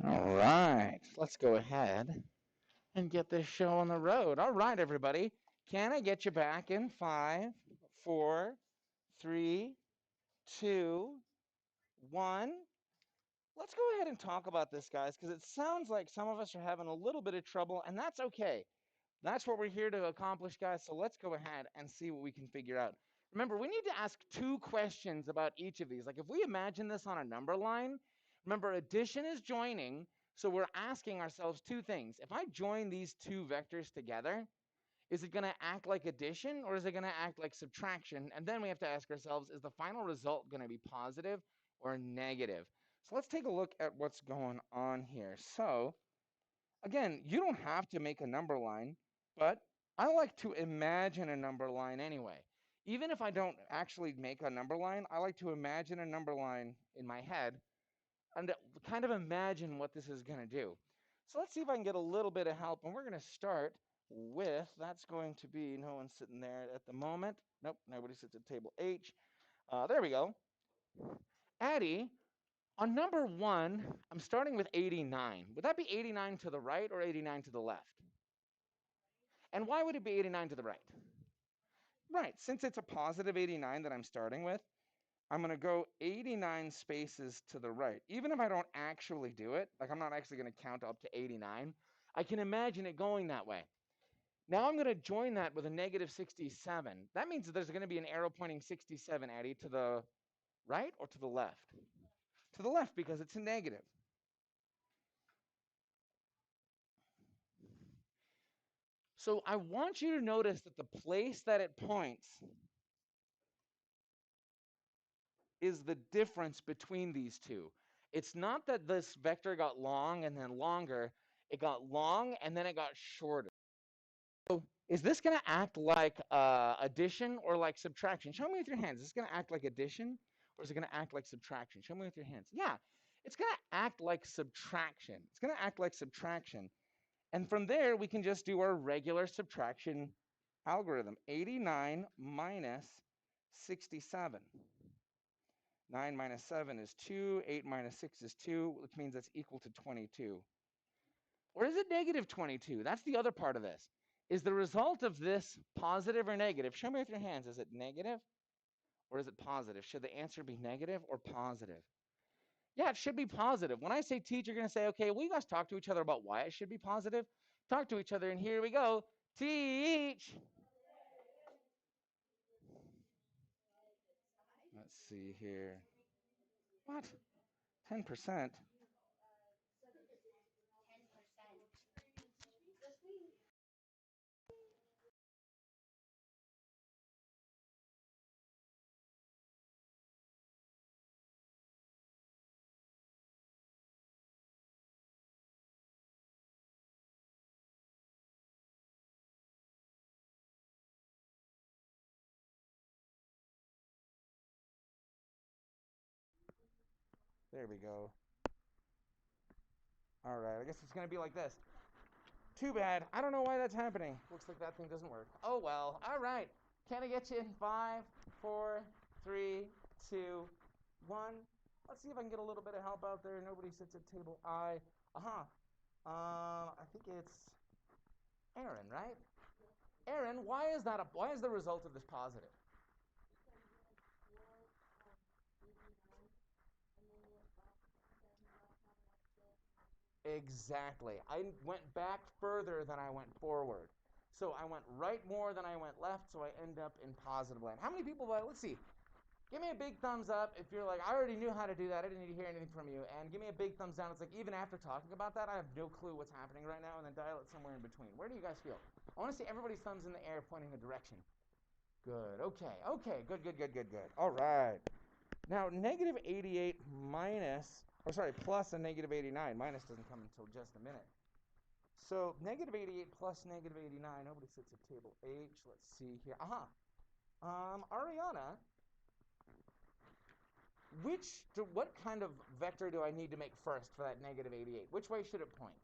All right, let's go ahead and get this show on the road. All right, everybody. Can I get you back in 5, 4, 3, 2, 1? Let's go ahead and talk about this, guys, because it sounds like some of us are having a little bit of trouble, and that's okay. That's what we're here to accomplish, guys. So let's go ahead and see what we can figure out. Remember, we need to ask two questions about each of these. Like if we imagine this on a number line, remember addition is joining. So we're asking ourselves two things. If I join these two vectors together, is it going to act like addition or is it going to act like subtraction? And then we have to ask ourselves, is the final result going to be positive or negative? So let's take a look at what's going on here. So again, you don't have to make a number line, but I like to imagine a number line anyway. Even if I don't actually make a number line, I like to imagine a number line in my head and kind of imagine what this is going to do. So let's see if I can get a little bit of help. And we're going to start with, that's going to be, no one's sitting there at the moment. Nope, nobody sits at table H. There we go. Addie, on number one, I'm starting with 89. Would that be 89 to the right or 89 to the left? And why would it be 89 to the right? Right, since it's a positive 89 that I'm starting with, I'm going to go 89 spaces to the right. Even if I don't actually do it, like I'm not actually going to count up to 89, I can imagine it going that way. Now I'm going to join that with a negative 67. That means that there's going to be an arrow pointing 67, Addie, to the right or to the left? To the left because it's a negative. So I want you to notice that the place that it points is the difference between these two. It's not that this vector got long and then longer. It got long and then it got shorter. So is this going to act like addition or like subtraction? Show me with your hands. Is this going to act like addition or is it going to act like subtraction? Show me with your hands. Yeah, it's going to act like subtraction. It's going to act like subtraction. And from there, we can just do our regular subtraction algorithm. 89 minus 67. 9 minus 7 is 2. 8 minus 6 is 2, which means that's equal to 22. Or is it negative 22? That's the other part of this. Is the result of this positive or negative? Show me with your hands. Is it negative or is it positive? Should the answer be negative or positive? Yeah, it should be positive. When I say teach, you're going to say, okay, well, you guys talk to each other about why it should be positive. Talk to each other, and here we go. Teach. Let's see here. What? 10%? There we go. All right, I guess it's going to be like this. Too bad. I don't know why that's happening. Looks like that thing doesn't work. Oh well. All right. Can I get you in 5, 4, 3, 2, 1? Let's see if I can get a little bit of help out there. Nobody sits at table I. I think it's Aaron, right? Aaron, why is the result of this positive? Exactly. I went back further than I went forward. So I went right more than I went left, so I end up in positive land. How many people, let's see, give me a big thumbs up if you're like, I already knew how to do that. I didn't need to hear anything from you. And give me a big thumbs down. It's like, even after talking about that, I have no clue what's happening right now. And then dial it somewhere in between. Where do you guys feel? I want to see everybody's thumbs in the air pointing a direction. Good. Okay. Okay. Good, good, good, good, good. All right. Now, negative 88 plus a negative 89. Minus doesn't come until just a minute. So negative 88 plus negative 89. Nobody sits at table H. Let's see here. Ariana, what kind of vector do I need to make first for that negative 88? Which way should it point?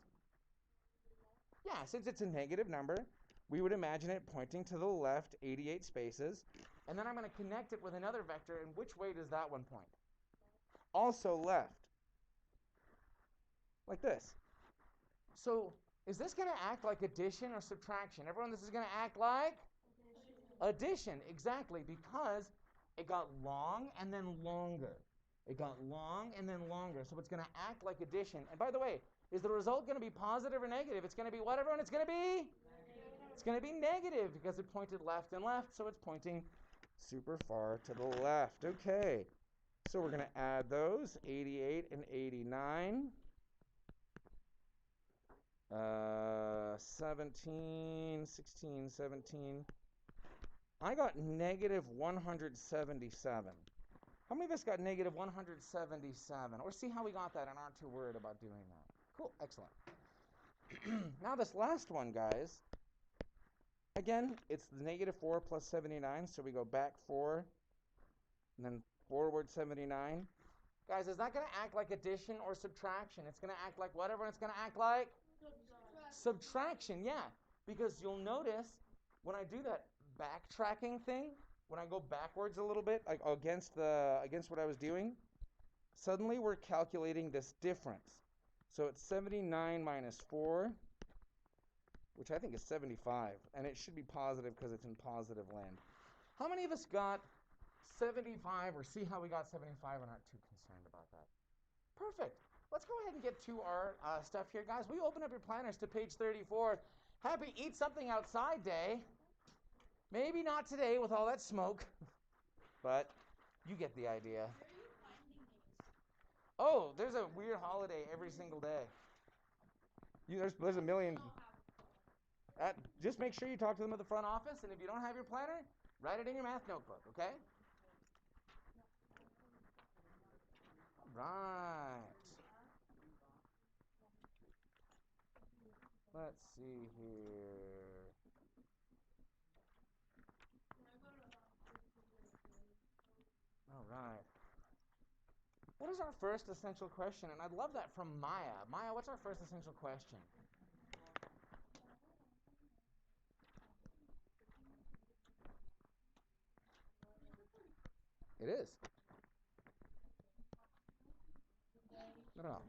Yeah, since it's a negative number, we would imagine it pointing to the left 88 spaces. And then I'm going to connect it with another vector. And which way does that one point? Also left. like this. So is this going to act like addition or subtraction? Everyone, this is going to act like addition, exactly, because it got long and then longer. It got long and then longer, so it's going to act like addition. And by the way, is the result going to be positive or negative? It's going to be what, everyone? It's going to be? Negative. It's going to be negative because it pointed left and left, so it's pointing super far to the left. Okay, so we're going to add those, 88 and 89. 17, 16, 17. I got negative 177. How many of us got negative 177? Or see how we got that and aren't too worried about doing that. Cool, excellent. Now this last one, guys. Again, it's the negative 4 plus 79, so we go back 4, and then forward 79. Guys, is that going to act like addition or subtraction? It's going to act like whatever, it's going to act like? Subtraction, yeah. Because you'll notice when I do that backtracking thing, when I go backwards a little bit, like against what I was doing, suddenly we're calculating this difference. So it's 79 minus 4, which I think is 75, and it should be positive because it's in positive land. How many of us got 75, or see how we got 75 and aren't too concerned about that? Perfect. Let's go ahead and get to our stuff here, guys. We open up your planners to page 34. Happy Eat Something Outside Day. Maybe not today with all that smoke, but you get the idea. Where are you finding these? Oh, there's a weird holiday every single day. There's a million. Just make sure you talk to them at the front office, and if you don't have your planner, write it in your math notebook, okay? Right. Let's see here. All right. What is our first essential question? And I'd love that from Maya. Maya, what's our first essential question? It is. Not at all.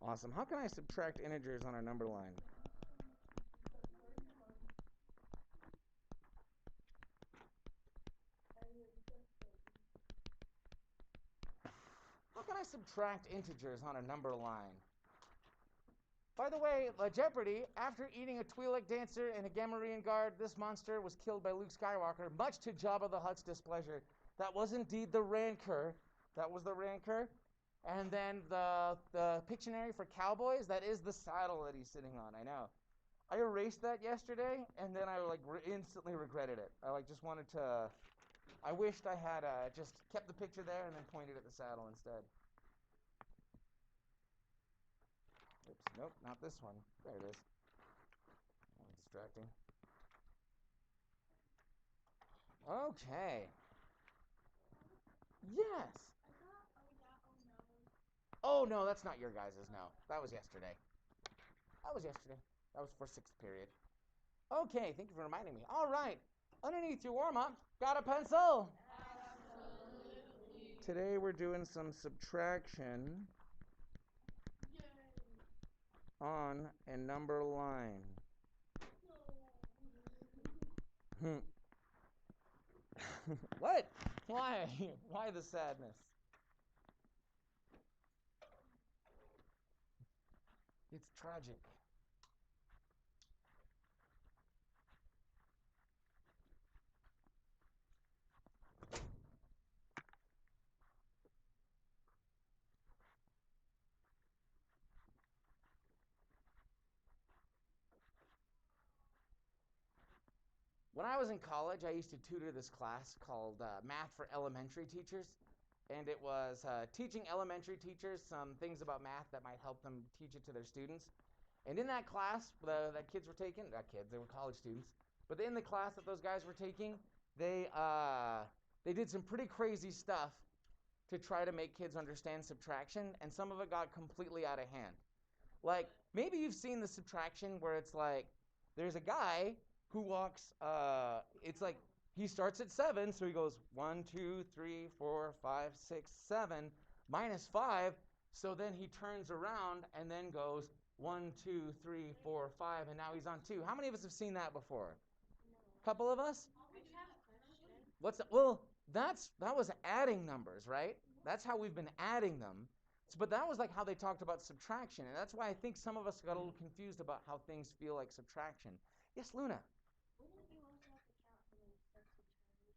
Awesome. How can I subtract integers on our number line? How can I subtract integers on a number line? By the way, Jeopardy, after eating a Twi'lek dancer and a Gamorrean guard, this monster was killed by Luke Skywalker, much to Jabba the Hutt's displeasure. That was indeed the Rancor. That was the Rancor. And then the Pictionary for cowboys, that is the saddle that he's sitting on, I know. I erased that yesterday, and then I instantly regretted it. I just wanted to, I wished I had just kept the picture there and then pointed at the saddle instead. Oops, nope, not this one. There it is. Oh, distracting. Okay. Yes. Oh no, that's not your guys's. No, that was yesterday. That was yesterday. That was for 6th period. Okay, thank you for reminding me. All right. Underneath your warm-up, got a pencil? Absolutely. Today we're doing some subtraction. Yay. On a number line. No. What? Why? Why the sadness? It's tragic. When I was in college, I used to tutor this class called Math for Elementary Teachers. And it was teaching elementary teachers some things about math that might help them teach it to their students. And in that class that kids were taking, not kids, they were college students, but in the class that those guys were taking, they did some pretty crazy stuff to try to make kids understand subtraction, and some of it got completely out of hand. Like, maybe you've seen the subtraction where it's like, there's a guy who walks, it's like, he starts at 7, so he goes 1, 2, 3, 4, 5, 6, 7, minus 5. So then he turns around and then goes 1, 2, 3, 4, 5, and now he's on 2. How many of us have seen that before? A couple of us? I just have a question. What's that? Well, that was adding numbers, right? That's how we've been adding them. But that was like how they talked about subtraction, and that's why I think some of us got a little confused about how things feel like subtraction. Yes, Luna. Wouldn't you also have to count how many steps you turn?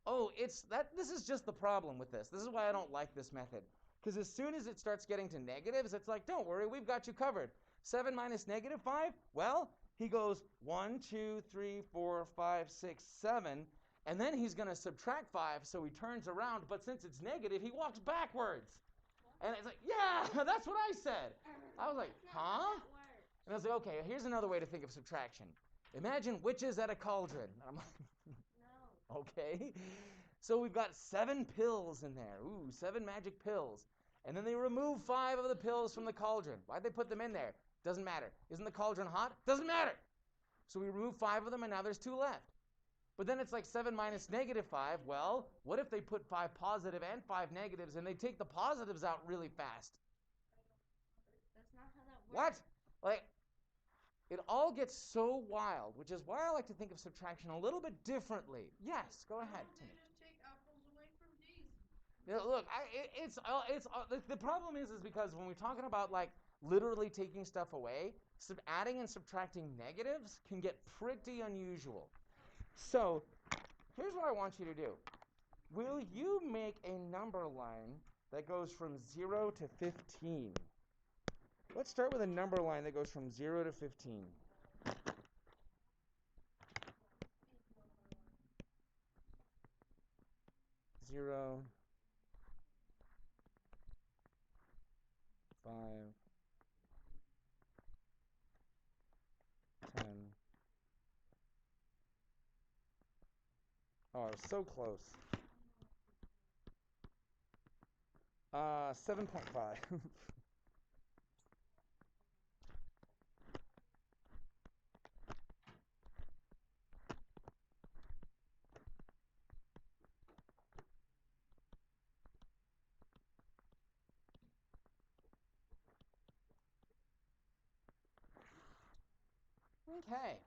Oh, it's that. This is just the problem with this. This is why I don't like this method. Because as soon as it starts getting to negatives, it's like, don't worry, we've got you covered. 7 minus negative 5? Well, he goes 1, 2, 3, 4, 5, 6, 7. And then he's going to subtract 5, so he turns around. But since it's negative, he walks backwards. And it's like, yeah, that's what I said. I was like, huh? And I was like, okay, here's another way to think of subtraction. Imagine witches at a cauldron. I'm like, No. okay. So we've got 7 pills in there. Ooh, 7 magic pills. And then they remove 5 of the pills from the cauldron. Why'd they put them in there? Doesn't matter. Isn't the cauldron hot? Doesn't matter. So we remove 5 of them, and now there's 2 left. But then it's like 7 minus negative 5. Well, what if they put 5 positive and 5 negatives, and they take the positives out really fast? That's not how that What? works. Like, it all gets so wild, which is why I like to think of subtraction a little bit differently. Yes, go ahead, Timmy. Just take apples away from D's. You know, look, the problem is because when we're talking about like literally taking stuff away, adding and subtracting negatives can get pretty unusual. So here's what I want you to do. Will you make a number line that goes from 0 to 15? Let's start with a number line that goes from 0 to 15. 0, 5, 10. Oh, so close. 7.5. Okay.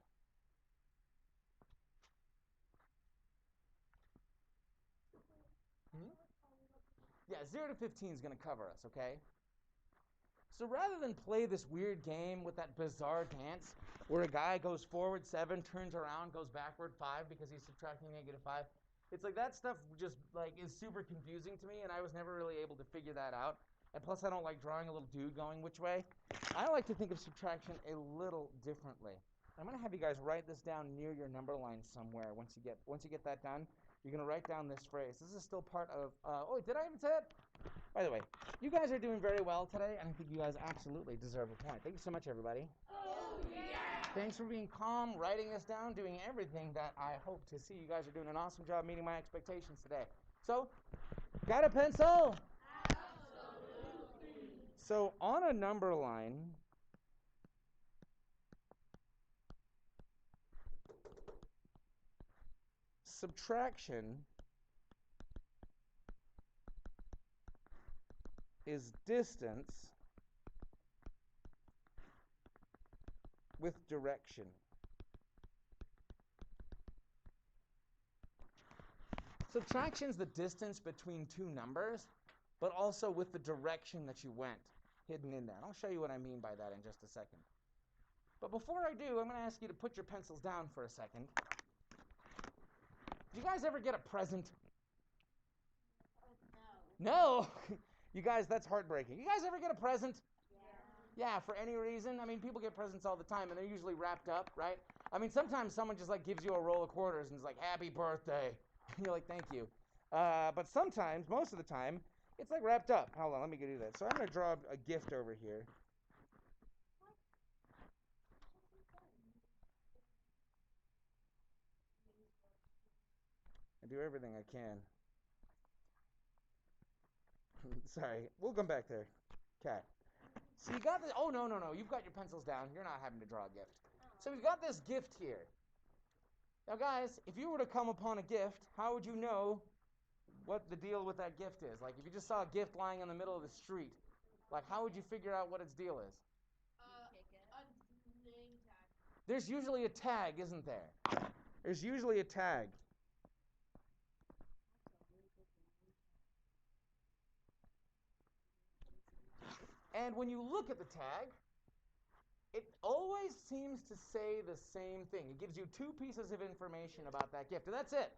Hmm? Yeah, 0 to 15 is going to cover us, okay? So rather than play this weird game with that bizarre dance where a guy goes forward 7, turns around, goes backward 5 because he's subtracting negative 5, it's like that stuff just like is super confusing to me, and I was never really able to figure that out. And plus I don't like drawing a little dude going which way. I like to think of subtraction a little differently. I'm going to have you guys write this down near your number line somewhere. Once you get that done, you're going to write down this phrase. This is still part of oh, did I even say it? By the way, you guys are doing very well today, and I think you guys absolutely deserve a point. Thank you so much, everybody. Oh, yeah. Thanks for being calm, writing this down, doing everything that I hope to see. You guys are doing an awesome job meeting my expectations today. So, got a pencil? Absolutely. So, on a number line, subtraction is distance with direction. Subtraction is the distance between 2 numbers, but also with the direction that you went hidden in there. And I'll show you what I mean by that in just a second. But before I do, I'm going to ask you to put your pencils down for a second. Did you guys ever get a present? No. No! You guys, that's heartbreaking. You guys ever get a present? Yeah. Yeah, for any reason. I mean, people get presents all the time, and they're usually wrapped up, right? I mean, sometimes someone just like gives you a roll of quarters and is like, "Happy birthday." And you're like, "Thank you." But sometimes, most of the time, it's like wrapped up. Hold on, let me do that. So I'm going to draw a gift over here. I do everything I can. Sorry, we'll come back there. Okay. So you got this. Oh, no. You've got your pencils down. You're not having to draw a gift. So we've got this gift here. Now, guys, if you were to come upon a gift, how would you know what the deal with that gift is. Like if you just saw a gift lying in the middle of the street, like how would you figure out what its deal is? A name tag. There's usually a tag, isn't there? There's usually a tag. And when you look at the tag, it always seems to say the same thing. It gives you two pieces of information about that gift, and that's it.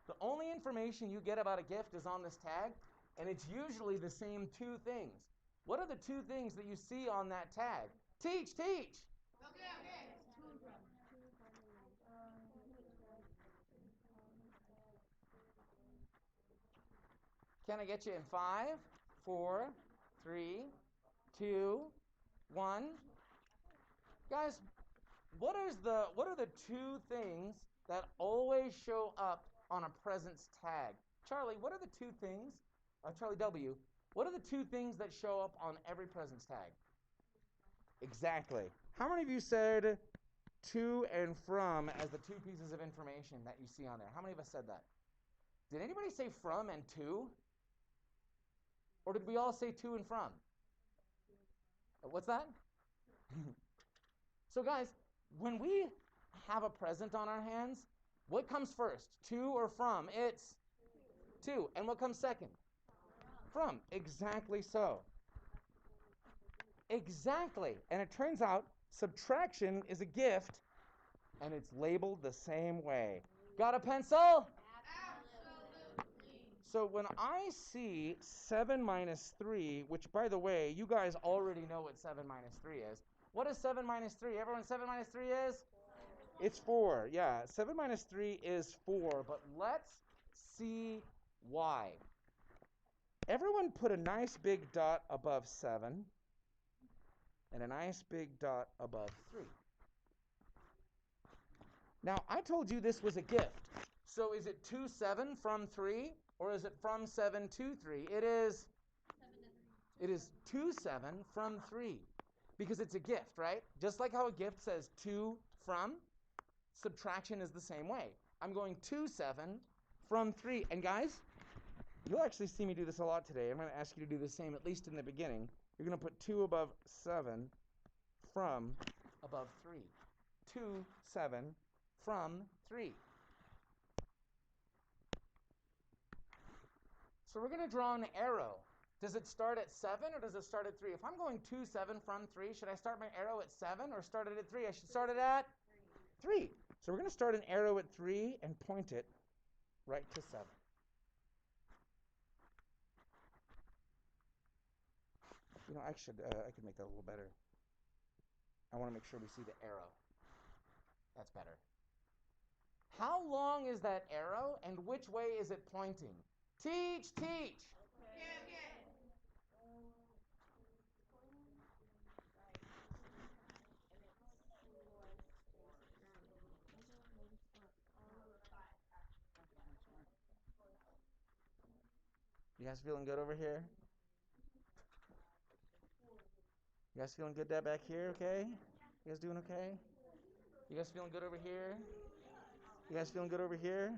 The only information you get about a gift is on this tag, and it's usually the same two things. What are the two things that you see on that tag? Teach, teach. Okay. Can I get you in 5, 4, 3, 2, 1? Guys, what are the two things that always show up on a presence tag? Charlie, what are the two things? Charlie W. What are the two things that show up on every presence tag? Exactly. How many of you said to and from as the two pieces of information that you see on there? How many of us said that? Did anybody say from and to? Or did we all say to and from? What's that? So guys, when we have a present on our hands, what comes first? To or from? It's to. And what comes second? From. Exactly so. Exactly. And it turns out subtraction is a gift and it's labeled the same way. Got a pencil? Absolutely. So when I see 7 minus 3, which by the way, you guys already know what 7 minus 3 is. What is 7 minus 3? Everyone, 7 minus 3 is? It's 4. Yeah, 7 minus 3 is 4, but let's see why. Everyone put a nice big dot above 7 and a nice big dot above 3. Now, I told you this was a gift. So is it to 7 from 3 or is it from 7 to 3? It is 2 7 from 3 because it's a gift, right? Just like how a gift says to from, subtraction is the same way. I'm going 2 7 from 3. And guys, you'll actually see me do this a lot today. I'm going to ask you to do the same, at least in the beginning. You're going to put 2 above 7 from above 3. 2 7 from 3. So we're going to draw an arrow. Does it start at 7 or does it start at 3? If I'm going 2 7 from 3, should I start my arrow at 7 or start it at 3? I should start it at 3. So we're going to start an arrow at 3 and point it right to 7. You know, I could make that a little better. I want to make sure we see the arrow. That's better. How long is that arrow and which way is it pointing? Teach, teach. Okay. You guys feeling good over here? You guys feeling good back here, okay? You guys doing okay? You guys feeling good over here? You guys feeling good over here?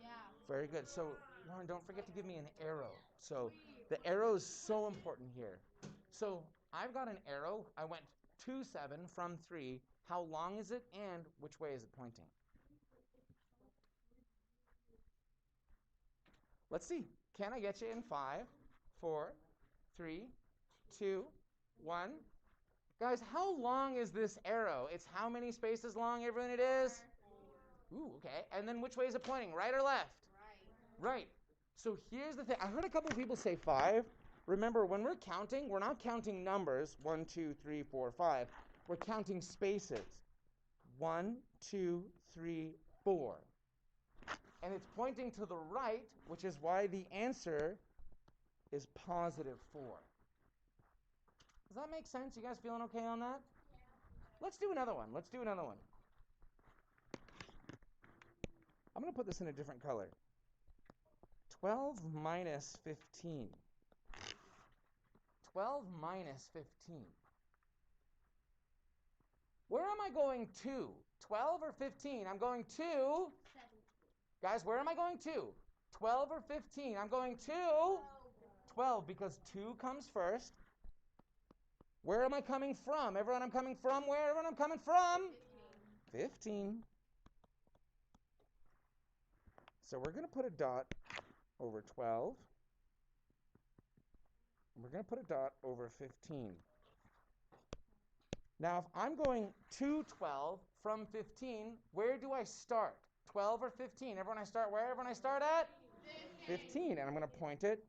Yeah. Very good. So, Lauren, don't forget to give me an arrow. So, the arrow is so important here. So, I've got an arrow. I went 2 7 from 3. How long is it and which way is it pointing? Let's see. Can I get you in 5, 4, 3, 2, 1? Guys, how long is this arrow? It's how many spaces long, everyone, it is? Ooh, okay. And then which way is it pointing, right or left? Right. Right. So here's the thing. I heard a couple of people say 5. Remember, when we're counting, we're not counting numbers, 1, 2, 3, 4, 5. We're counting spaces. 1, 2, 3, 4. And it's pointing to the right, which is why the answer is positive 4. Does that make sense? You guys feeling okay on that? Let's do another one. Let's do another one. I'm going to put this in a different color. 12 minus 15. 12 minus 15. Where am I going to? 12 or 15? I'm going to. 7. Guys, where am I going to? 12 or 15? I'm going 12 because 2 comes first. Where am I coming from? Everyone, I'm coming from where? Everyone, I'm coming from? 15. So we're going to put a dot over 12. And we're going to put a dot over 15. Now, if I'm going to 12 from 15, where do I start? 12 or 15? Everyone, I start where? Everyone, I start at 15. And I'm going to point it.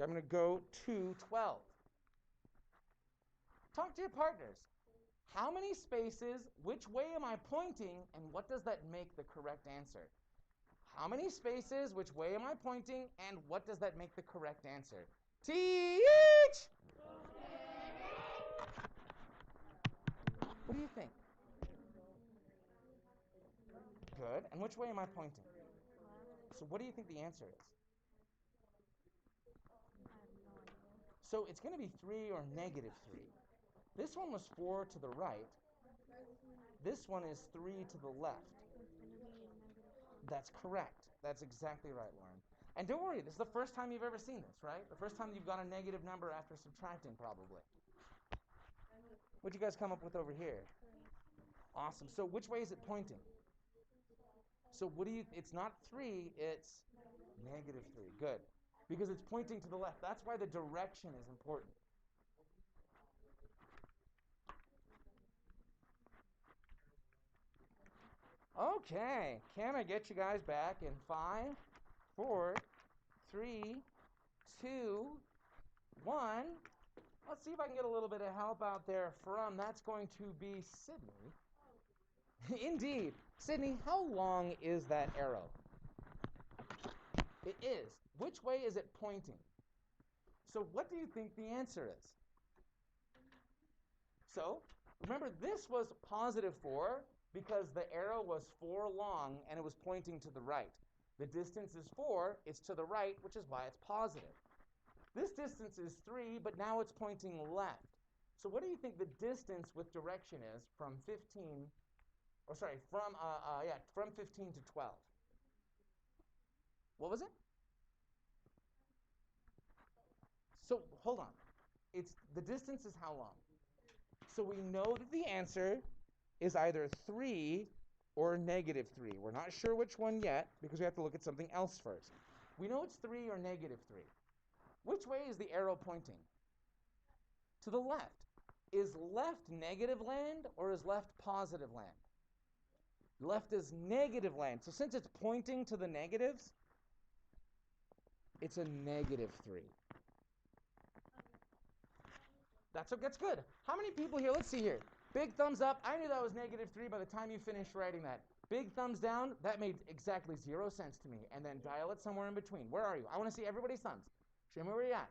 I'm going to go to 12. Talk to your partners. How many spaces, which way am I pointing, and what does that make the correct answer? How many spaces, which way am I pointing, and what does that make the correct answer? Teach! What do you think? Good. And which way am I pointing? So what do you think the answer is? So it's going to be 3 or negative 3. This one was 4 to the right. This one is 3 to the left. That's correct. That's exactly right, Lauren. And don't worry, this is the first time you've ever seen this, right? The first time you've got a negative number after subtracting, probably. What'd you guys come up with over here? Awesome. So which way is it pointing? So what do you, it's not 3, it's negative 3. Good. Because it's pointing to the left. That's why the direction is important. Okay. Can I get you guys back in 5, 4, 3, 2, 1? Let's see if I can get a little bit of help out there from, that's going to be Sydney. Indeed. Sydney, how long is that arrow? It is. Which way is it pointing? So what do you think the answer is? So remember, this was positive 4 because the arrow was 4 long and it was pointing to the right. The distance is 4, it's to the right, which is why it's positive. This distance is 3, but now it's pointing left. So what do you think the distance with direction is from 15, or sorry, from 15 to 12? What was it? So hold on. It's the distance is how long? So we know that the answer is either 3 or negative 3. We're not sure which one yet because we have to look at something else first. We know it's 3 or negative 3. Which way is the arrow pointing? To the left. Is left negative land or is left positive land? Left is negative land. So since it's pointing to the negatives, it's a negative 3. That's good. How many people here? Let's see here. Big thumbs up. I knew that was negative 3 by the time you finished writing that. Big thumbs down. That made exactly 0 sense to me. And then dial it somewhere in between. Where are you? I want to see everybody's thumbs. Show me where you're at.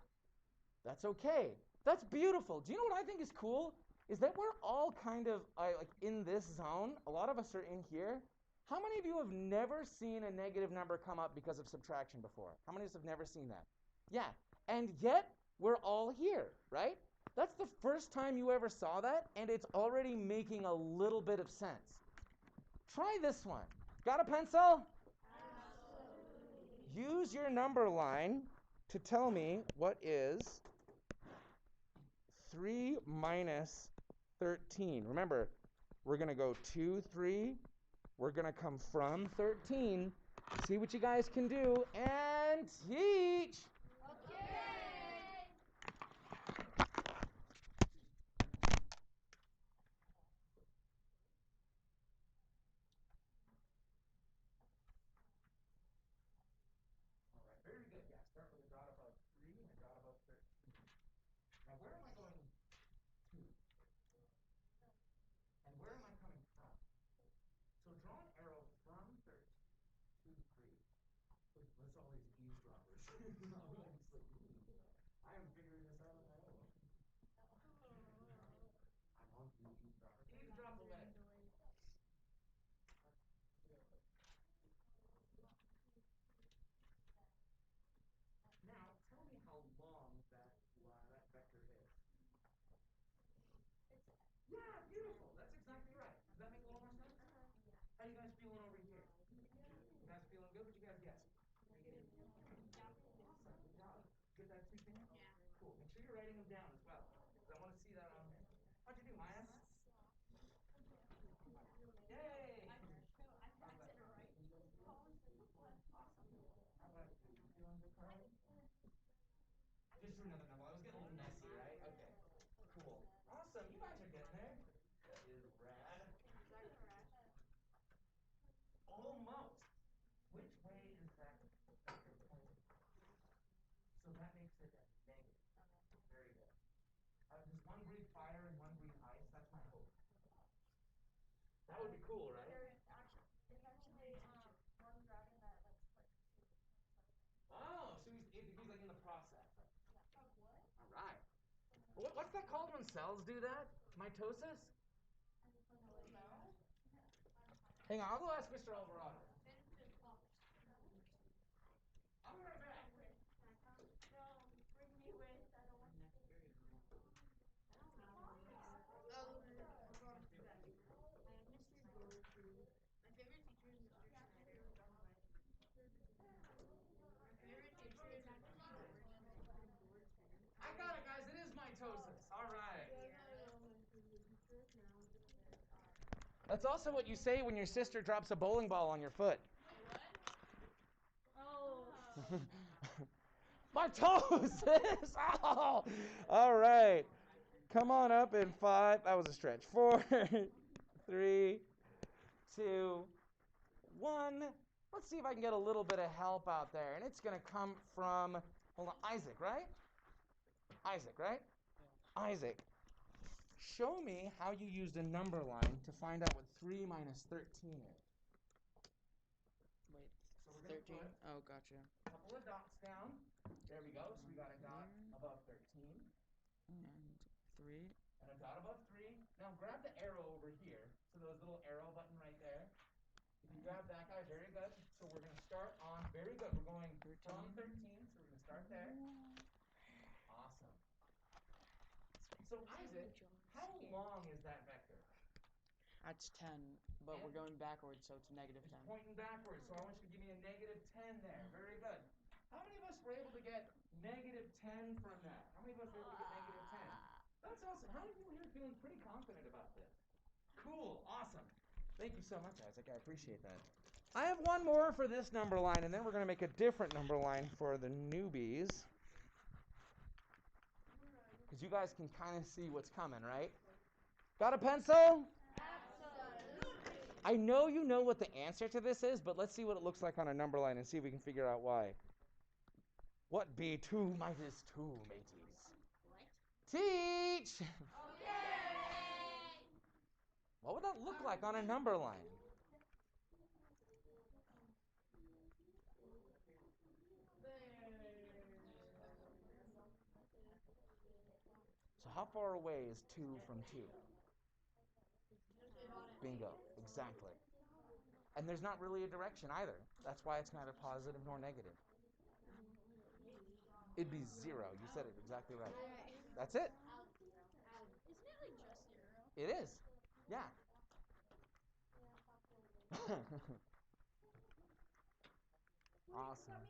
That's okay. That's beautiful. Do you know what I think is cool? Is that we're all kind of like in this zone. A lot of us are in here. How many of you have never seen a negative number come up because of subtraction before? How many of us have never seen that? Yeah. And yet, we're all here, right? That's the first time you ever saw that, and it's already making a little bit of sense. Try this one. Got a pencil? Absolutely. Use your number line to tell me what is 3 minus 13. Remember, we're going to go 2, 3. We're going to come from 13. See what you guys can do and teach. Okay. All right, very good. Yeah, start with a dot above 3 and a dot above 13. Now, where am I going to? And where am I coming from? So draw an arrow from 13 to 3. What's all these eavesdroppers? I am figuring this out on my own. I'm on you, eavesdropper. Eavesdrop away. Now, tell me how long that vector is. Yeah, beautiful. That's exactly right. Does that make a little more sense? How you guys feeling over here? You guys feeling good? What you guys get? cool. Make sure you're writing them down as well. I want to see that on there. How'd you do, Maya? Yay! I got it right. Just drew another number. I was getting a little messy, right? Okay. Cool. Awesome. You guys are getting there. That is rad. Almost. Which way is that vector pointing? So that makes it a negative. Very good. Does one breathe fire and one breathe ice? That's my hope. That would be cool, right? It's actually one dragon that like split. Oh, so he's like in the process. What? All right. What's that called when cells do that? Mitosis? Hang on, I'll go ask Mr. Alvarado. I'll be right back. Bring me with. I don't want Mr. Goldtree. My favorite teacher is Mr. Schneider. My favorite teacher is Mr. Goldtree. I got it, guys. It is mitosis. All right. That's also what you say when your sister drops a bowling ball on your foot. Oh. Mitosis! Oh! All right. Come on up in 5. That was a stretch. 4, 3, 2, 1. Let's see if I can get a little bit of help out there. And it's going to come from, hold on, Isaac, right? Isaac, right? Isaac, show me how you used a number line to find out what 3 minus 13 is. Wait, So we're 13? put Oh, gotcha. a couple of dots down. There we go. So we got a dot above 13. And 3. And a dot above 3. Now grab the arrow over here. So those little arrow button right there. If you grab that guy, very good. So we're going to start on, very good. We're going 13. from 13. So we're going to start there. Awesome. So Isaac, how long is that vector? That's 10, but we're going backwards, so it's negative 10. It's pointing backwards, so I want you to give me a negative 10 there. Very good. How many of us were able to get negative 10 from that? How many of us were able to get negative 10? That's awesome. How many people here are feeling pretty confident about this? Cool. Awesome. Thank you so much, Isaac. I appreciate that. I have one more for this number line, and then we're going to make a different number line for the newbies. Because you guys can kind of see what's coming, right? Got a pencil? Absolutely. I know you know what the answer to this is, but let's see what it looks like on a number line and see if we can figure out why. What be 2 minus 2, mateys? What? Teach! Okay. What would that look like on a number line? So how far away is 2 from 2? Bingo, exactly. And there's not really a direction either. That's why it's neither positive nor negative. It'd be 0. You said it exactly right. That's it. Isn't it like just 0? It is. Yeah. Awesome.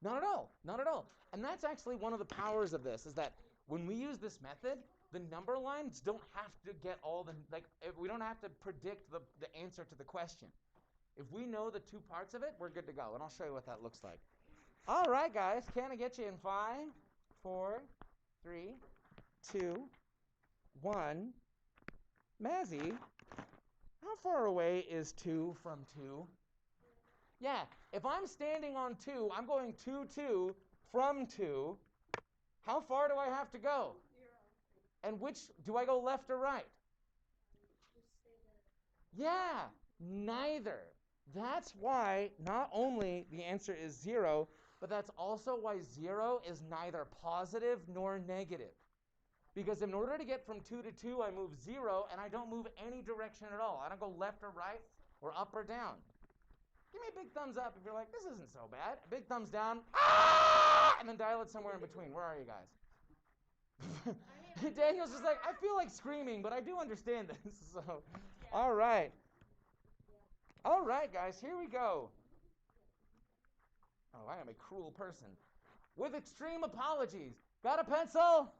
Not at all. Not at all. And that's actually one of the powers of this, is that when we use this method, the number lines don't have to get all the, we don't have to predict the answer to the question. If we know the 2 parts of it, we're good to go. And I'll show you what that looks like. All right, guys. Can I get you in 5, 4, 3, 2, 1. Mazzy, how far away is 2 from 2? Yeah, if I'm standing on 2, I'm going 2, 2 from 2. How far do I have to go? 0. And which, do I go left or right? Just stay there. Yeah, neither. That's why not only the answer is 0, but that's also why 0 is neither positive nor negative. Because in order to get from 2 to 2, I move 0, and I don't move any direction at all. I don't go left or right or up or down. Give me a big thumbs up if you're like, this isn't so bad. A big thumbs down. Ah! And then dial it somewhere in between. Where are you guys? Daniel's just like, I feel like screaming, but I do understand this. So, all right. All right, guys, here we go. Oh, I am a cruel person. With extreme apologies. Got a pencil?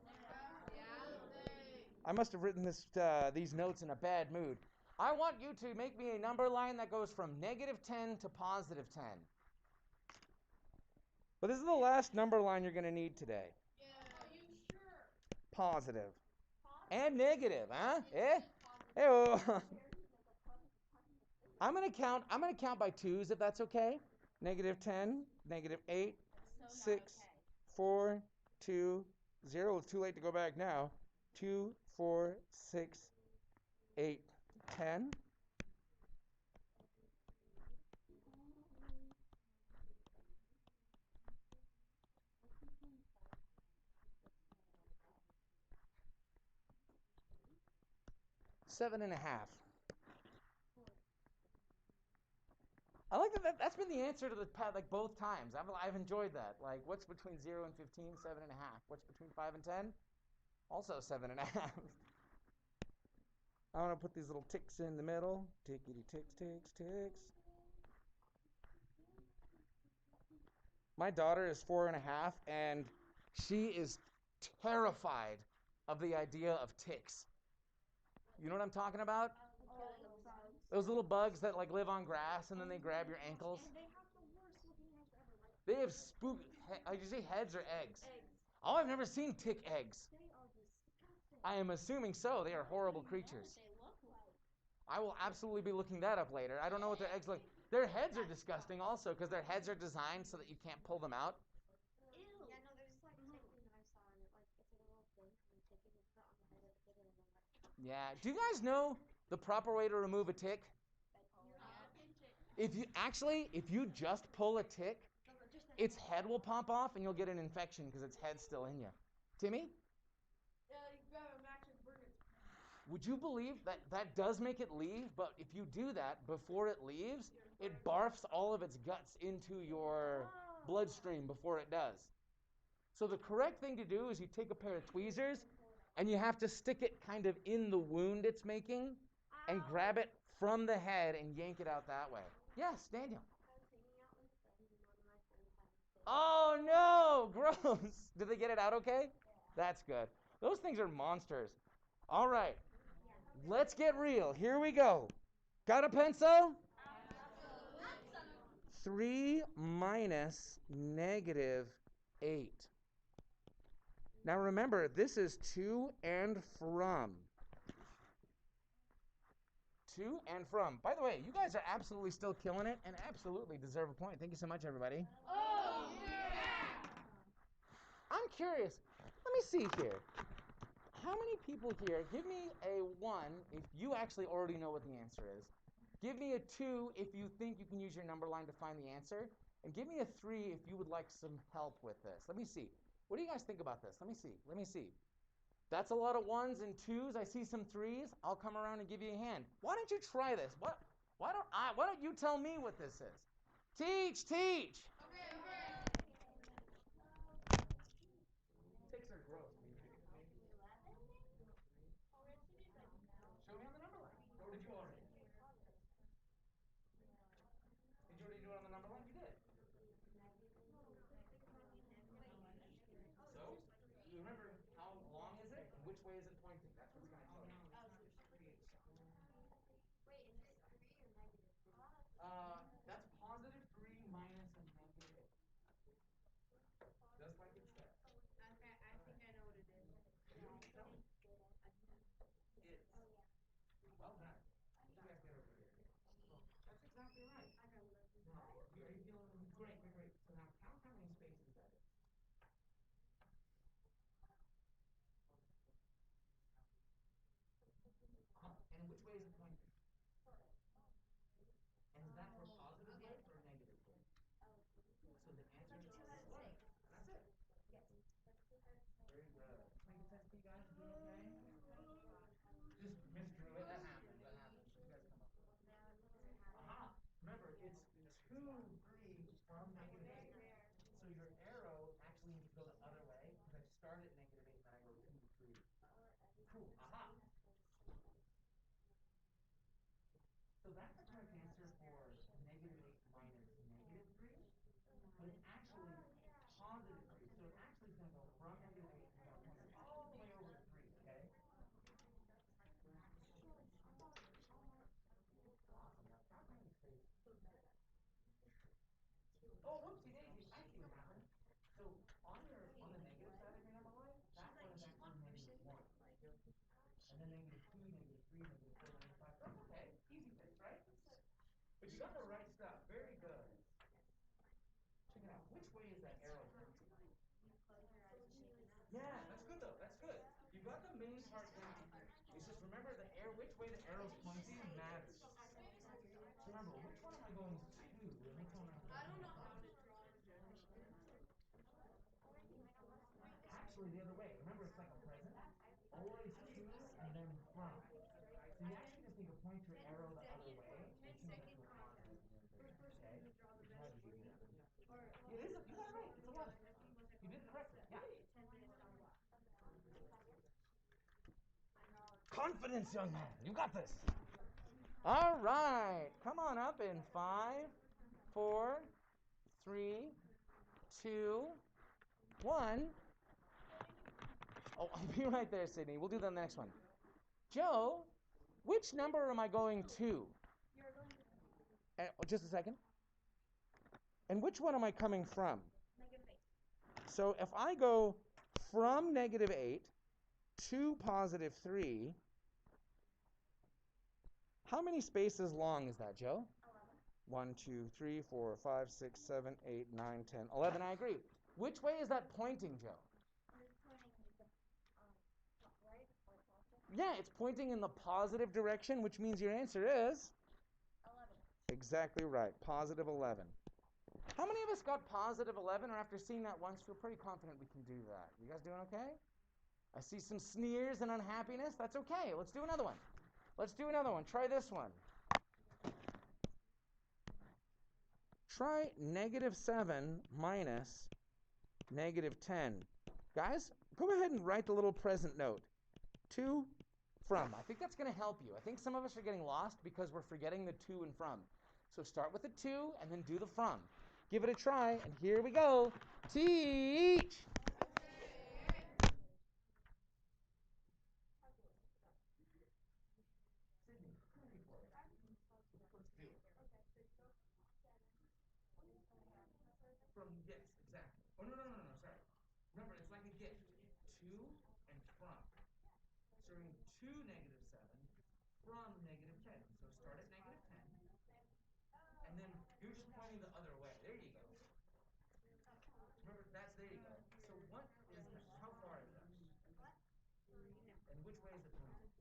I must have written these notes in a bad mood. I want you to make me a number line that goes from -10 to +10. But this is the last number line you're going to need today. Yeah, you sure? Positive. And negative, huh? Eh? Hey-oh. I'm gonna count by twos if that's okay. -10, -8, 6, 4, 2, 0. It's too late to go back now. 2, 4, 6, 8, 10. Seven and a half. I like that's been the answer to the like both times. I've enjoyed that. Like, what's between 0 and 15? 7.5. What's between 5 and 10? Also 7.5. I want to put these little ticks in the middle. Tickety ticks, ticks, ticks. My daughter is 4.5, and she is terrified of the idea of ticks. You know what I'm talking about? Those little bugs that like live on grass and then they grab your ankles. And they have the worst looking eggs ever. Like, They have spook. Did you say heads or eggs? eggs. Oh, I've never seen tick eggs. They are disgusting. I am assuming so. They are horrible creatures. They look like. I will absolutely be looking that up later. I don't know what their eggs look. Their heads are disgusting also because their heads are designed so that you can't pull them out. Ew. Yeah, no, there's like something that I saw and it like it's like a little thing and the chicken is put on the head of the chicken and then like. Yeah. Do you guys know the proper way to remove a tick? If you just pull a tick, its head will pop off and you'll get an infection because its head's still in you. Timmy? Yeah, you grab a match and burn it. Would you believe that that does make it leave? But if you do that before it leaves, it barfs all of its guts into your bloodstream before it does. So the correct thing to do is you take a pair of tweezers and you have to stick it kind of in the wound it's making and grab it from the head and yank it out that way. Yes, Daniel. I was hanging out with friends and one of my friends had a tick. Oh no, gross. Did they get it out okay? That's good. Those things are monsters. All right, let's get real. Here we go. Got a pencil? 3 minus -8. Now remember, this is to and from. To and from. By the way, you guys are absolutely still killing it and absolutely deserve a point. Thank you so much, everybody. Oh, yeah! I'm curious. Let me see here. How many people here, give me a 1 if you actually already know what the answer is. Give me a 2 if you think you can use your number line to find the answer. And give me a 3 if you would like some help with this. Let me see. What do you guys think about this? Let me see. Let me see. That's a lot of 1s and 2s. I see some 3s. I'll come around and give you a hand. Why don't you try this? Why don't you tell me what this is? Teach, teach. Okay. Ticks are gross. Show me on the number line. Or did you already? Did you already do it on the number line? You did. So, you remember how long is it and which way is it pointing? That's what's going to tell you. Wait, is it 3 or negative 3? That's +3 minus a -8. Just like it said. Okay, I think I know what it is. You think so? It's. Well done. You guys get over here. That's exactly right. Now, are you feeling great, great, great. So now count how many spaces that is. And which way is it pointing? And is that for positive light or negative light? So the answer is 11. That's it. Very good. Make sense to you guys? You doing okay? Just misdrew it. That happens. That happens. You guys come up with it. Aha! Remember, it's 2, 3 from -8. So your arrow actually needs to go the other way because I start at -8 and then I go 2, 3. Cool. Aha! So that's the correct answer for -8 minus -3. But it's Oh, whoopsie daisy. I see what happened. So on the negative side of your number line, that one is actually negative 1. And then negative 2, negative 3, negative 4, negative 5. That's okay. Easy fix, right? But you got the right stuff. Very good. Check it out. Which way is that arrow pointing? Yeah, that's good though. That's good. You got the main part down. It's just remember the arrow. Which way the arrow's pointing matters. So remember, which one am I going to? And which one am I I don't going know how from? to draw in general. Actually, the other way. Remember, it's like a present. Always to and then from. So you actually just need to point your arrow the other way and change that to a positive. First person Okay? to draw the I best tried to give you that. or It is. You got it right. It's a one. You did it correctly. Yeah. 10 minutes down the block. Confidence, young man. You got this. All right. Come on up in 5, 4, 3, 2, 1. Oh, I'll be right there, Sydney. We'll do the next one. Joe, which number am I going to? You're going to Just a second. And which one am I coming from? -8. So if I go from -8 to +3, how many spaces long is that, Joe? 11. 1, 2, 3, 4, 5, 6, 7, 8, 9, 10, 11. I agree. Which way is that pointing, Joe? You're pointing the right or left? Yeah, it's pointing in the positive direction, which means your answer is 11. exactly right. +11. How many of us got +11, or after seeing that once, feel pretty confident we can do that? You guys doing okay? I see some sneers and unhappiness. That's okay. Let's do another one. Let's do another one. Try this one. Try -7 minus -10. Guys, go ahead and write the little present note. To, from. I think that's going to help you. I think some of us are getting lost because we're forgetting the to and from. So start with the to and then do the from. Give it a try, and here we go. Teach! Sydney, come ready for it. Let's do it. From, yes, exactly. Oh, no, sorry. Remember, it's like a gift. To and from. So we're going to -7 from -10. So start at -10. And then you're just pointing the other way. There you go. Remember, there you go. So what is that? How far is that? And which way is it pointing?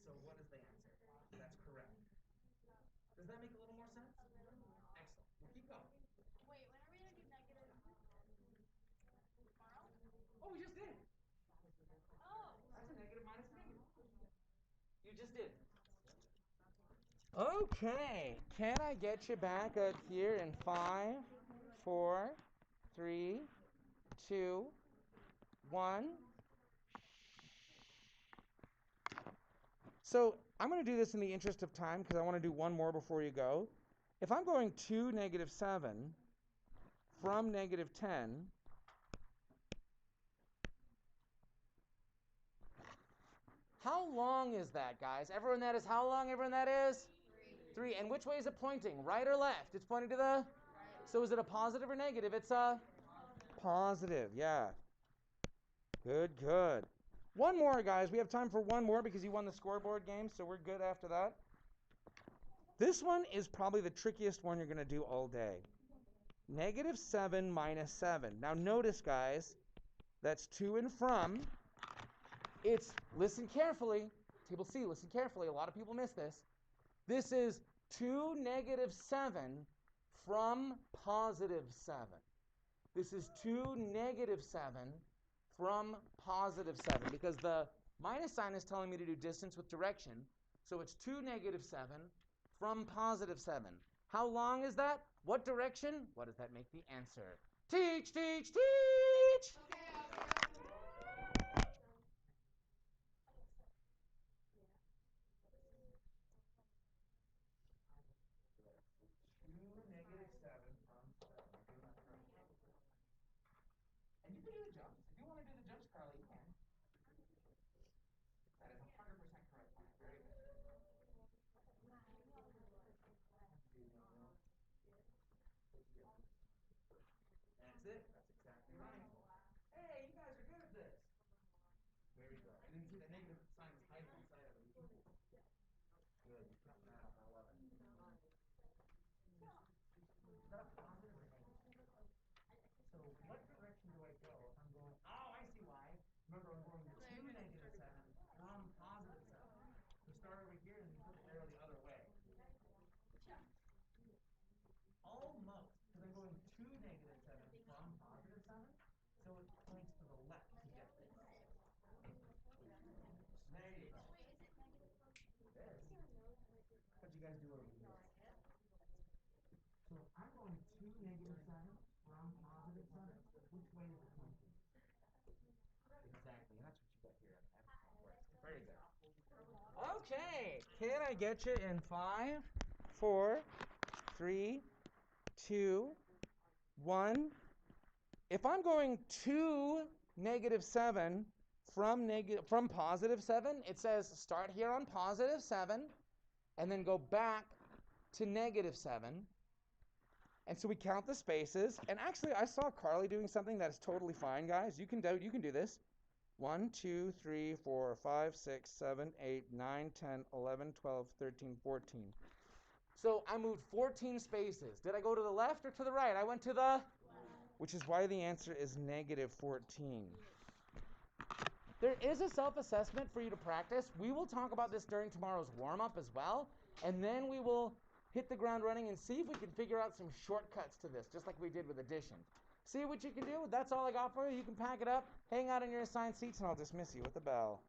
So what is the answer? That's correct. Does that make a little more sense? Excellent. We'll keep going. Wait, when are we going to do negative tomorrow? Oh, we just did. Oh. That's a negative minus a negative. You just did. Okay. Can I get you back up here in 5, 4, 3, 2, 1? So I'm going to do this in the interest of time because I want to do one more before you go. If I'm going to -7 from -10, how long is that, guys? Everyone that is how long? Everyone that is? 3. And which way is it pointing? Right or left? It's pointing to the? Right. So is it a positive or negative? It's a positive, yeah. Good. One more, guys. We have time for one more because you won the scoreboard game, so we're good after that. This one is probably the trickiest one you're going to do all day. -7 minus 7. Now notice, guys, that's to and from. It's, listen carefully, table C, listen carefully. A lot of people miss this. This is to -7 from +7. This is to -7 from +7 because the minus sign is telling me to do distance with direction. So it's to -7 from +7. How long is that? What direction? What does that make the answer? Teach! -7 from 7. You're doing that correctly. And you can do the jumps. If you want to do the jumps, Carly, you can. That is 100% correct. Very good. That's it. That's exactly right. Hey, you guys are good at this. Very good. You didn't see the negative sign was hiding inside of it. Good. You're coming out. I love it. Is that a positive or negative? So what direction do I go if I'm going? Oh, I see why. Remember, I'm going to -7 from +7. So start over here and then put the arrow the other way. Almost, because I'm going to -7 from +7. So it points to the left to get there. There you go. It is. What you guys do over here? So if I'm going to -7 from +7, which way is it pointing? Exactly, and that's what you got here. Very good. Okay, can I get you in 5, 4, 3, 2, 1? If I'm going to -7 from +7, it says start here on +7 and then go back to -7. And so we count the spaces. And actually, I saw Carly doing something that is totally fine, guys. You can do this. 1, 2, 3, 4, 5, 6, 7, 8, 9, 10, 11, 12, 13, 14. So I moved 14 spaces. Did I go to the left or to the right? I went to the left, which is why the answer is -14. There is a self-assessment for you to practice. We will talk about this during tomorrow's warm-up as well. And then we will hit the ground running and see if we can figure out some shortcuts to this, just like we did with addition. See what you can do. That's all I got for you. You can pack it up, hang out in your assigned seats, and I'll dismiss you with a bell.